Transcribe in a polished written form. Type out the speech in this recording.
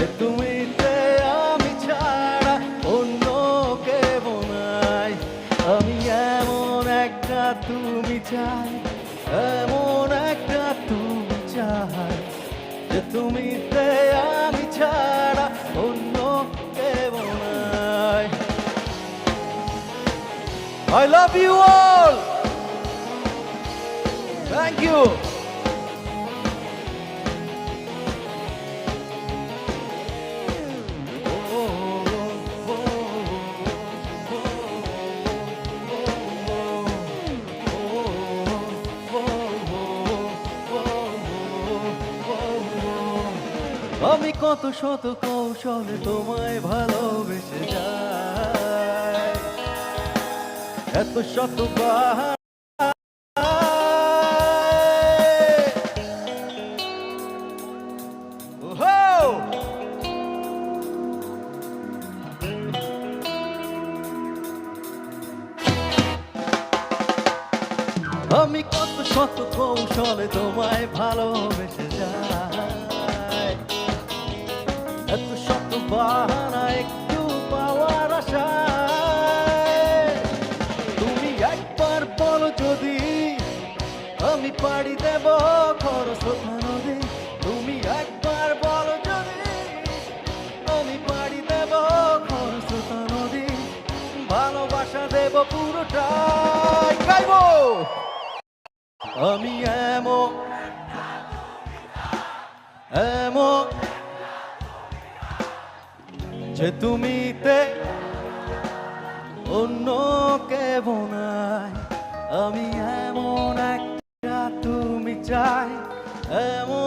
যে তুমিতে আমি ছাড়া অন্য কেউ নাই। আমি এমন একটা তুমি চাই, এমন একটা তুমি চাই, যে তুমিতে আমি ছাড়া অন্য কেউ নাই। I love you all. Thank you. আমি কত শত কৌশলে তোমায় ভালোবেসে যাই, এত শত বাহার আমি কত শত কৌশলে তোমায় ভালোবেসে যাই, এত শত বাহানা একটু পাওয়ার আশায়। তুমি একবার বলো যদি আমি পাড়ি দেব খরস্রোতা নদী। তুমি একবার বলো যদি আমি পাড়ি দেব খরস্রোতা নদী। ভালোবাসা দেব পুরোটাই, গাইবো আমি এমন এমন, যে তুমিতে অন্য কেউ নাই। আমি এমন একটা তুমি চাই, এমন